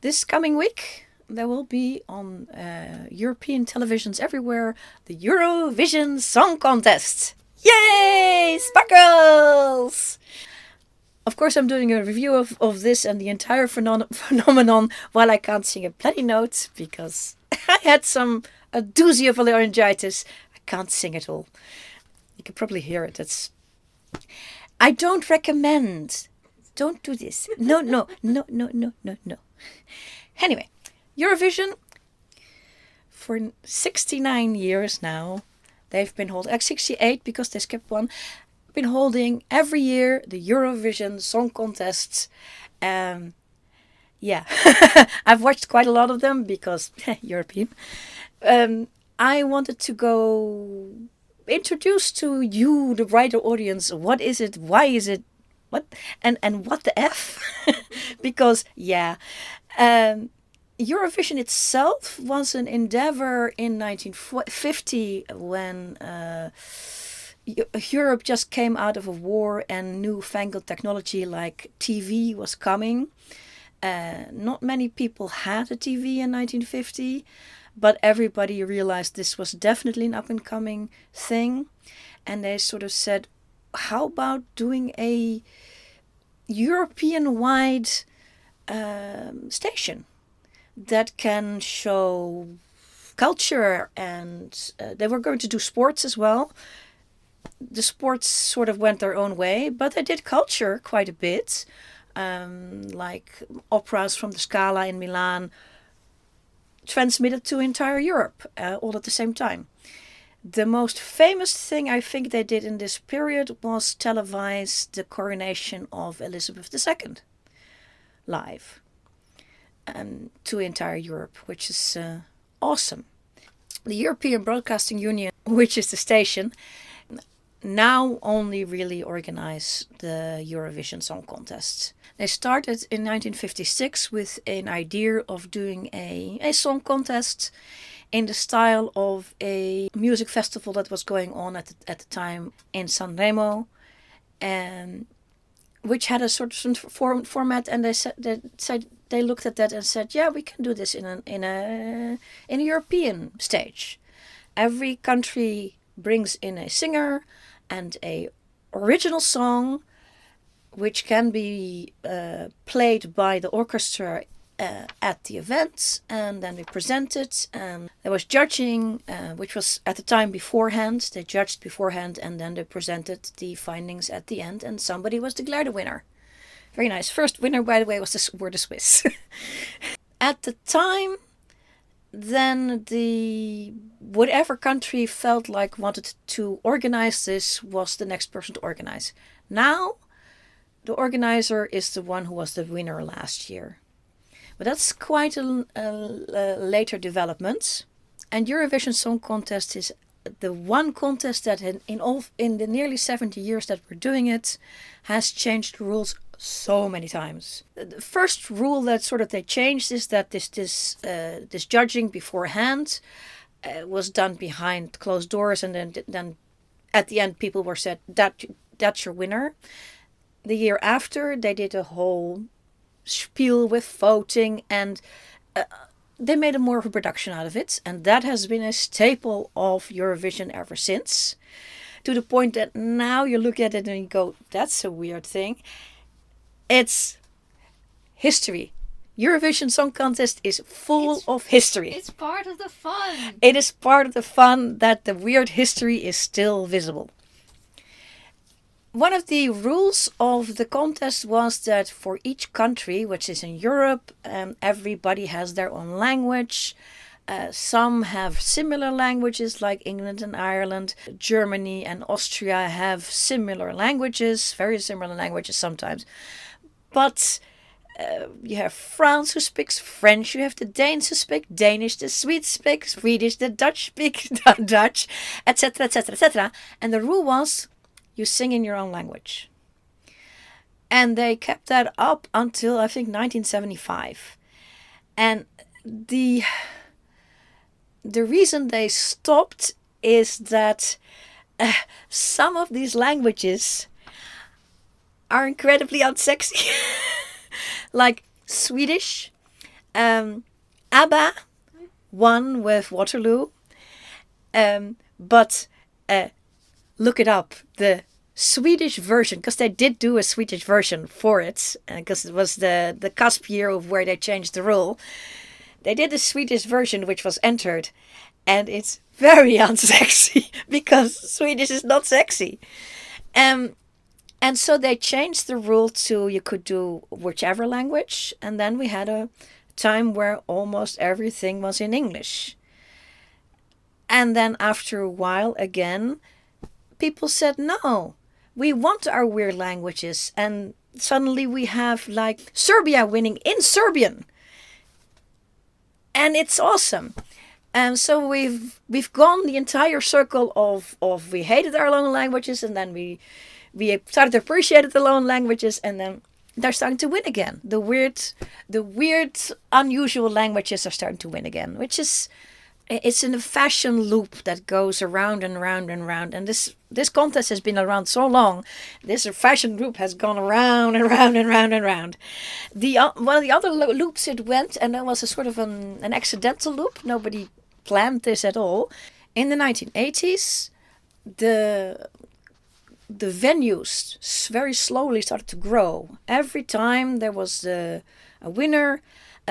This coming week, there will be on European televisions everywhere the Eurovision Song Contest. Yay! Sparkles! Of course, I'm doing a review of this and the entire phenomenon while I can't sing a bloody note because I had a doozy of laryngitis. I can't sing at all. You can probably hear it. I don't recommend. Don't do this. No. Anyway, Eurovision, for 69 years now, they've been holding, 68 because they skipped one, been holding every year the Eurovision Song Contest. Yeah, I've watched quite a lot of them because European. I wanted to go introduce to you, the wider audience, what is it, why is it, what, and what the F? Because, yeah, Eurovision itself was an endeavor in 1950 when Europe just came out of a war and newfangled technology like TV was coming. Not many people had a TV in 1950, but everybody realized this was definitely an up-and-coming thing. And they sort of said, how about doing a European-wide station that can show culture, and they were going to do sports as well. The sports sort of went their own way, but they did culture quite a bit, like operas from the Scala in Milan, transmitted to entire Europe all at the same time. The most famous thing I think they did in this period was televise the coronation of Elizabeth II live to entire Europe, which is awesome. The European Broadcasting Union, which is the station, now only really organize the Eurovision Song Contest. They started in 1956 with an idea of doing a song contest in the style of a music festival that was going on at the time in Sanremo, and which had a sort of format. And they looked at that and said, yeah, we can do this in a European stage. Every country brings in a singer and a original song, which can be played by the orchestra at the events, and then we present it. And there was judging, which was at the time beforehand. They judged beforehand, and then they presented the findings at the end, and somebody was declared a winner. Very nice. First winner, by the way, were the Swiss. At the time, then whatever country felt like wanted to organize this was the next person to organize. Now, the organizer is the one who was the winner last year. But that's quite a later development. And Eurovision Song Contest is the one contest that in the nearly 70 years that we're doing it has changed the rules so many times. The first rule that sort of they changed is that this judging beforehand was done behind closed doors, and then at the end people were said that's your winner. The year after they did a whole spiel with voting, and they made more of a production out of it, and that has been a staple of Eurovision ever since, to the point that now you look at it and you go, that's a weird thing. It's history. Eurovision Song Contest is full of history. It's part of the fun. It is part of the fun that the weird history is still visible. One of the rules of the contest was that for each country, which is in Europe, everybody has their own language. Some have similar languages, like England and Ireland. Germany and Austria have similar languages, very similar languages sometimes. But you have France who speaks French, you have the Danes who speak Danish, the Swedes speak Swedish, the Dutch speak Dutch, etc., etc., etc. And the rule was, you sing in your own language. And they kept that up until, I think, 1975. And the reason they stopped is that some of these languages are incredibly unsexy. Like Swedish ABBA won with Waterloo. But look it up. The Swedish version, because they did do a Swedish version for it, because it was the cusp year of where they changed the rule. They did a Swedish version which was entered, and it's very unsexy because Swedish is not sexy. And so they changed the rule to you could do whichever language, and then we had a time where almost everything was in English. And then after a while, again, people said, no, we want our weird languages. And suddenly we have like Serbia winning in Serbian. And it's awesome. And so we've gone the entire circle of we hated our own languages, and then we started to appreciate the own languages, and then they're starting to win again. The weird, unusual languages are starting to win again, which is, it's in a fashion loop that goes around and round and round. And this contest has been around so long. This fashion loop has gone around and round and round and round. One of the other loops it went, and that was a sort of an accidental loop. Nobody planned this at all. In the 1980s, the venues very slowly started to grow. Every time there was a winner,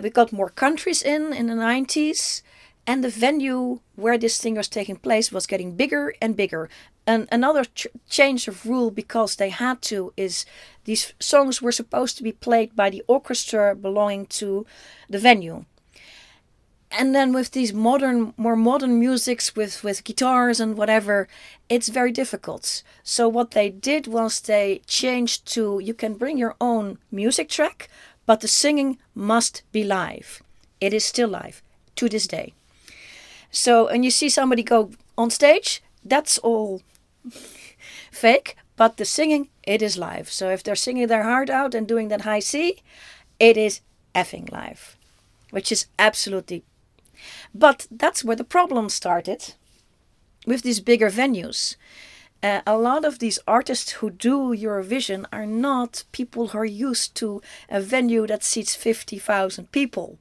we got more countries in the 90s. And the venue where this thing was taking place was getting bigger and bigger. And another change of rule, because they had to, is these songs were supposed to be played by the orchestra belonging to the venue. And then with these more modern musics with guitars and whatever, it's very difficult. So what they did was they changed to, you can bring your own music track, but the singing must be live. It is still live to this day. So, and you see somebody go on stage, that's all fake, but the singing, it is live. So if they're singing their heart out and doing that high C, it is effing live, which is absolutely. But that's where the problem started with these bigger venues. A lot of these artists who do Eurovision are not people who are used to a venue that seats 50,000 people.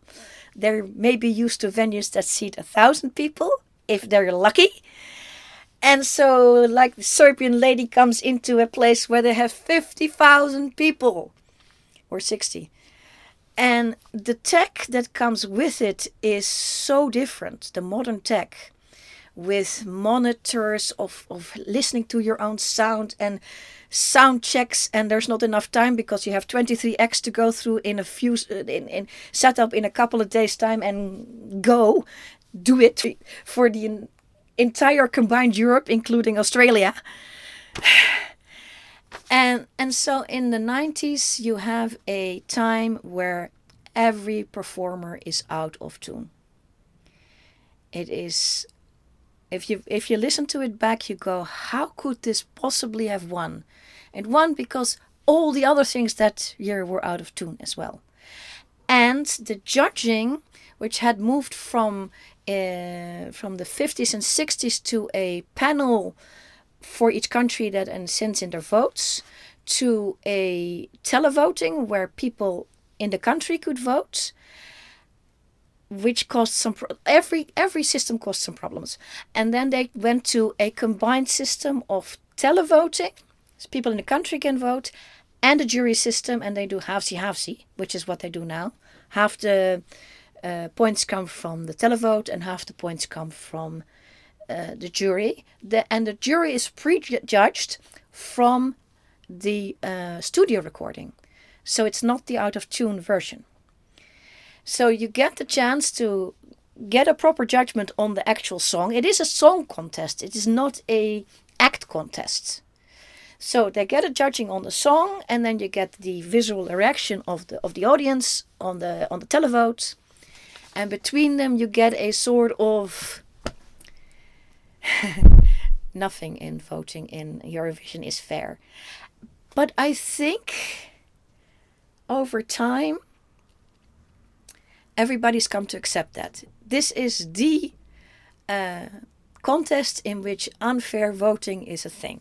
They're maybe used to venues that seat 1,000 people, if they're lucky. And so, like, the Serbian lady comes into a place where they have 50,000 people, or 60. And the tech that comes with it is so different, the modern tech, with monitors of listening to your own sound and sound checks, and there's not enough time because you have 23 acts to go through in a few in set up in a couple of days time and do it for the entire combined Europe, including Australia. And so in the 90s you have a time where every performer is out of tune. It is, if you listen to it back, you go, how could this possibly have won? It won because all the other things that year were out of tune as well. And the judging, which had moved from the 50s and 60s to a panel for each country that sends in their votes, to a televoting where people in the country could vote, which caused some every system caused some problems. And then they went to a combined system of televoting, so people in the country can vote, and a jury system, and they do halfsy, which is what they do now. Half the points come from the televote and half the points come from the jury. And the jury is prejudged from the studio recording, so it's not the out of tune version. So you get the chance to get a proper judgment on the actual song. It is a song contest. It is not a act contest. So they get a judging on the song, and then you get the visual reaction of the audience on the televote, and between them you get a sort of nothing in voting in Eurovision is fair. But I think over time everybody's come to accept that this is the contest in which unfair voting is a thing.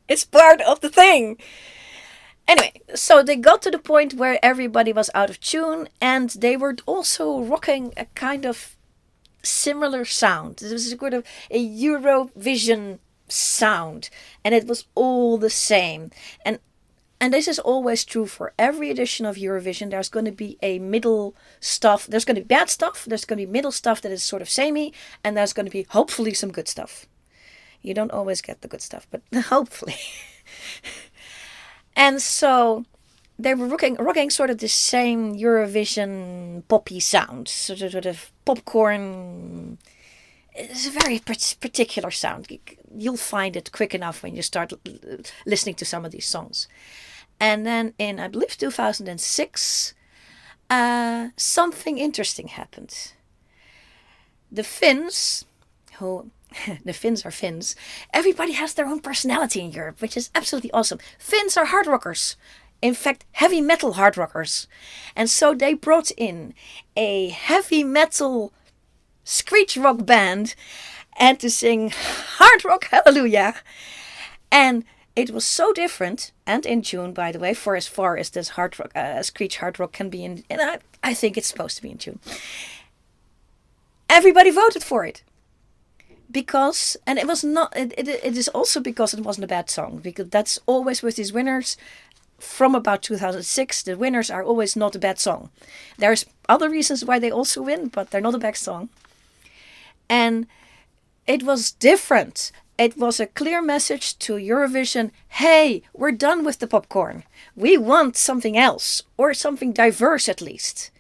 It's part of the thing. Anyway, so they got to the point where everybody was out of tune, and they were also rocking a kind of similar sound. It was sort of a Eurovision sound, and it was all the same. And this is always true for every edition of Eurovision. There's going to be a middle stuff. There's going to be bad stuff. There's going to be middle stuff that is sort of samey, and there's going to be hopefully some good stuff. You don't always get the good stuff, but hopefully. And so they were rocking sort of the same Eurovision poppy sound, sort of popcorn. It's a very particular sound. You'll find it quick enough when you start listening to some of these songs. And then in, I believe, 2006, something interesting happened. The Finns, who the Finns are Finns, everybody has their own personality in Europe, which is absolutely awesome. Finns are hard rockers. In fact, heavy metal hard rockers. And so they brought in a heavy metal screech rock band and to sing hard rock hallelujah. And it was so different and in tune, by the way, for as far as this hard rock, screech hard rock can be in, and I think it's supposed to be in tune. Everybody voted for it because, and it was not. It is also because it wasn't a bad song, because that's always with these winners. From about 2006, the winners are always not a bad song. There's other reasons why they also win, but they're not a bad song. And it was different. It was a clear message to Eurovision. Hey, we're done with the popcorn. We want something else, or something diverse at least.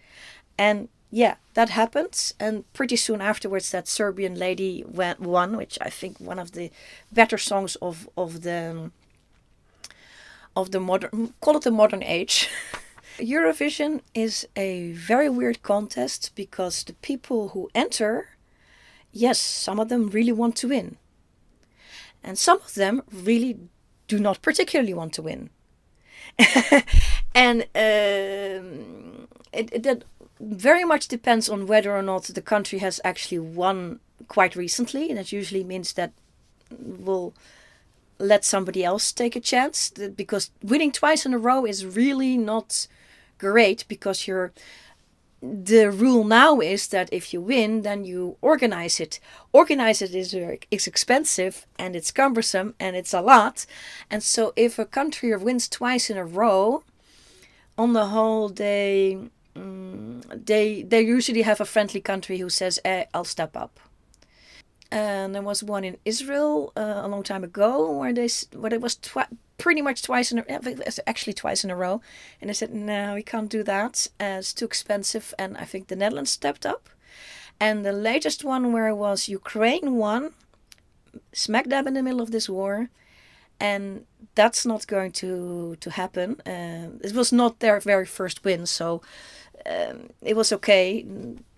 And yeah, that happened. And pretty soon afterwards, that Serbian lady won, which I think one of the better songs of the modern, call it the modern age. Eurovision is a very weird contest because the people who enter, yes, some of them really want to win. And some of them really do not particularly want to win. And that very much depends on whether or not the country has actually won quite recently. And that usually means that we'll let somebody else take a chance. Because winning twice in a row is really not great, because the rule now is that if you win, then you organize it. Organize it is expensive, and it's cumbersome, and it's a lot. And so if a country wins twice in a row, on the whole, they usually have a friendly country who says, I'll step up. And there was one in Israel a long time ago where it was pretty much twice in a row, and they said no, we can't do that. It's too expensive, and I think the Netherlands stepped up. And the latest one where it was Ukraine won, smack dab in the middle of this war, and that's not going to happen. It was not their very first win, so it was okay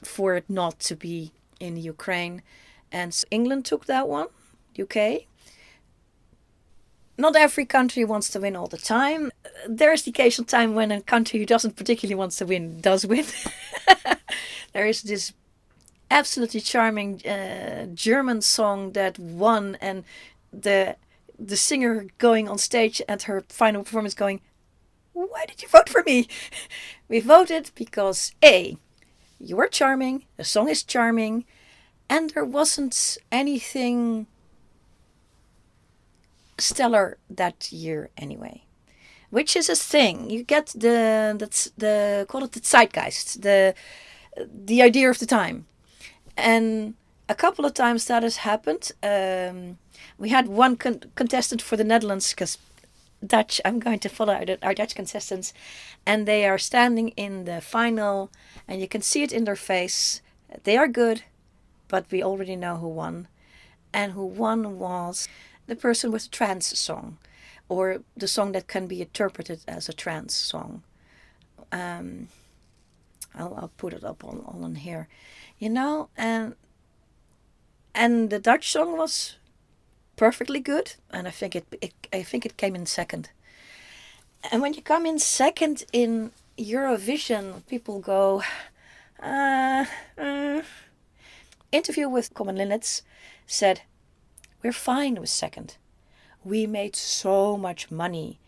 for it not to be in Ukraine. And England took that one, UK. Not every country wants to win all the time. There's the occasional time when a country who doesn't particularly want to win does win. There is this absolutely charming German song that won, and the singer going on stage at her final performance going, why did you vote for me? We voted because A, you are charming, the song is charming, and there wasn't anything stellar that year anyway. Which is a thing. You get call it the zeitgeist, the idea of the time. And a couple of times that has happened. We had one contestant for the Netherlands, because Dutch, I'm going to follow our Dutch contestants, and they are standing in the final, and you can see it in their face. They are good, but we already know who won. And who won was the person with the trance song, or the song that can be interpreted as a trance song. I'll put it up on here, and the Dutch song was perfectly good, and I think it came in second. And when you come in second in Eurovision, people go, interview with Common Linnets said, we're fine with second. We made so much money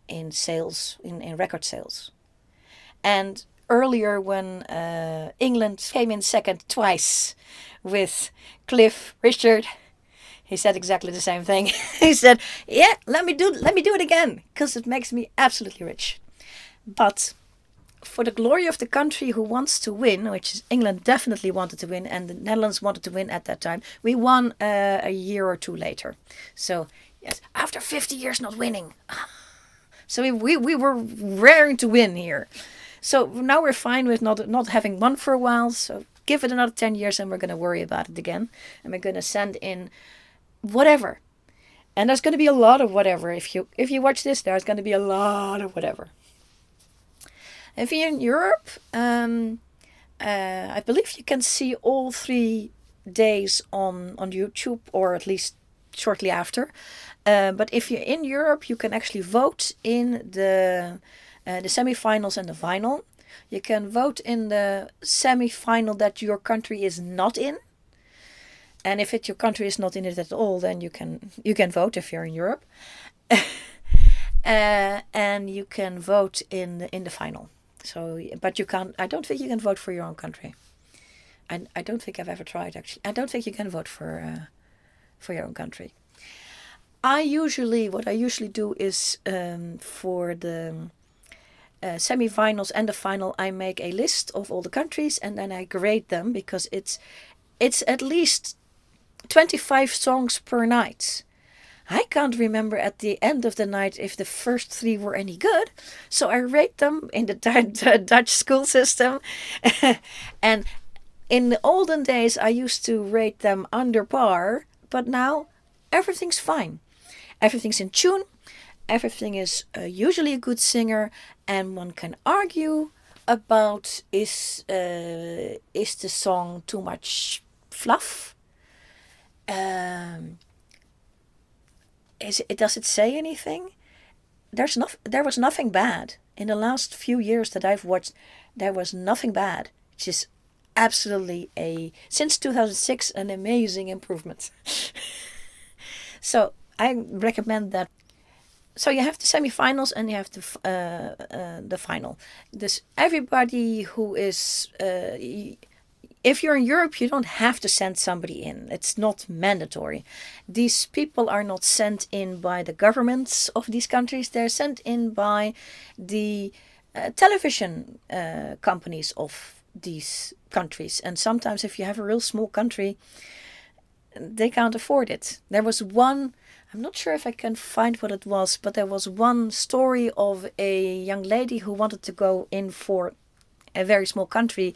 in sales, in record sales. And earlier, when England came in second twice with Cliff Richard, he said exactly the same thing. He said, "Yeah, let me do it again, because it makes me absolutely rich." But for the glory of the country who wants to win, which is England definitely wanted to win, and the Netherlands wanted to win at that time, we won a year or two later. So yes, after 50 years not winning. So we were raring to win here. So now we're fine with not having won for a while. So give it another 10 years and we're going to worry about it again. And we're going to send in whatever. And there's going to be a lot of whatever. If you watch this, there's going to be a lot of whatever. If you're in Europe, I believe you can see all 3 days on YouTube, or at least shortly after. But if you're in Europe, you can actually vote in the semi-finals and the final. You can vote in the semi-final that your country is not in. And if your country is not in it at all, then you can vote if you're in Europe. And you can vote in the final. So, but you can't. I don't think you can vote for your own country. I don't think I've ever tried, actually. I don't think you can vote for your own country. What I usually do is for the semi-finals and the final, I make a list of all the countries and then I grade them, because it's at least 25 songs per night. I can't remember at the end of the night if the first 3 were any good, so I rate them in the Dutch school system. And in the olden days, I used to rate them under par, but now everything's fine. Everything's in tune. Everything is usually a good singer, and one can argue about is the song too much fluff? Does it say anything? There was nothing bad in the last few years that I've watched. There was nothing bad. It's just absolutely since 2006 an amazing improvement. So I recommend that. So you have the semi-finals and you have the final. This everybody who is. If you're in Europe, you don't have to send somebody in. It's not mandatory. These people are not sent in by the governments of these countries. They're sent in by the television companies of these countries. And sometimes if you have a real small country, they can't afford it. There was one, I'm not sure if I can find what it was, but there was one story of a young lady who wanted to go in for a very small country,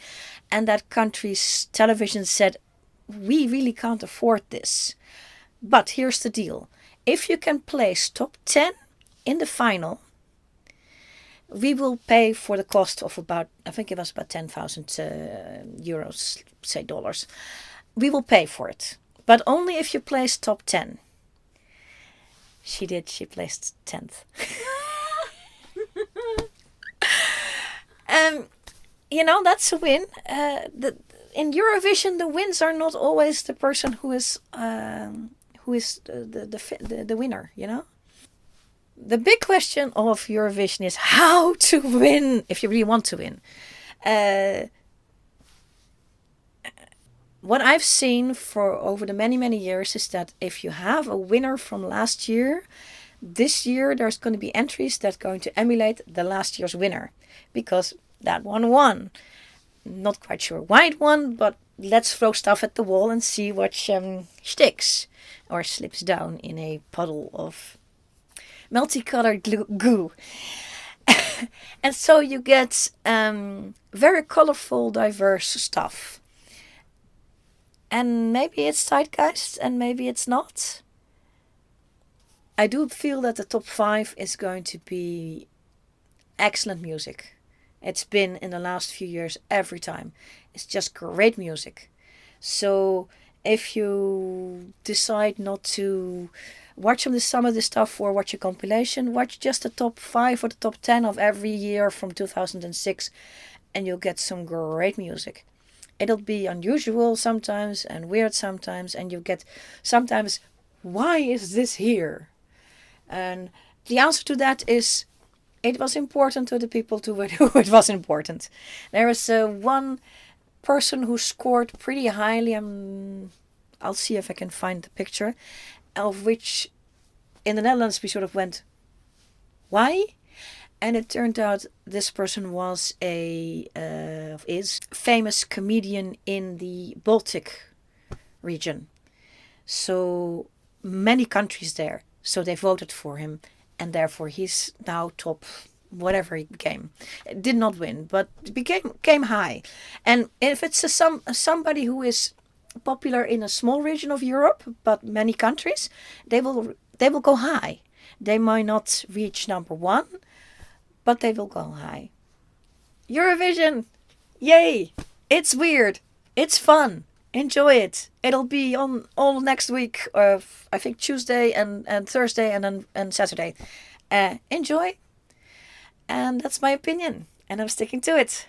and that country's television said, we really can't afford this. But here's the deal. If you can place top 10 in the final, we will pay for the cost of about, I think it was about 10,000 euros, say dollars. We will pay for it, but only if you place top 10. She did. She placed 10th. That's a win. In Eurovision, the wins are not always the person who is the winner. The big question of Eurovision is how to win if you really want to win. What I've seen for over the many years is that if you have a winner from last year, this year there's going to be entries that are going to emulate the last year's winner, because that one won. Not quite sure why it won, but let's throw stuff at the wall and see what sticks or slips down in a puddle of multicolored goo. And so you get very colorful, diverse stuff. And maybe it's zeitgeist and maybe it's not. I do feel that the top 5 is going to be excellent music. It's been in the last few years every time. It's just great music. So if you decide not to watch some of the stuff or watch a compilation, watch just the top 5 or the top 10 of every year from 2006 and you'll get some great music. It'll be unusual sometimes and weird sometimes, and you get sometimes, why is this here? And the answer to that is it was important to the people to who it was important. There is one person who scored pretty highly. I'll see if I can find the picture, of which in the Netherlands we sort of went, why? And it turned out this person was is famous comedian in the Baltic region. So many countries there. So they voted for him, and therefore he's now top whatever he became. Did not win, but came high. And if it's somebody who is popular in a small region of Europe, but many countries, they will go high. They might not reach number one, but they will go high. Eurovision! Yay! It's weird. It's fun. Enjoy it. It'll be on all next week, I think Tuesday and Thursday and Saturday. Enjoy. And that's my opinion. And I'm sticking to it.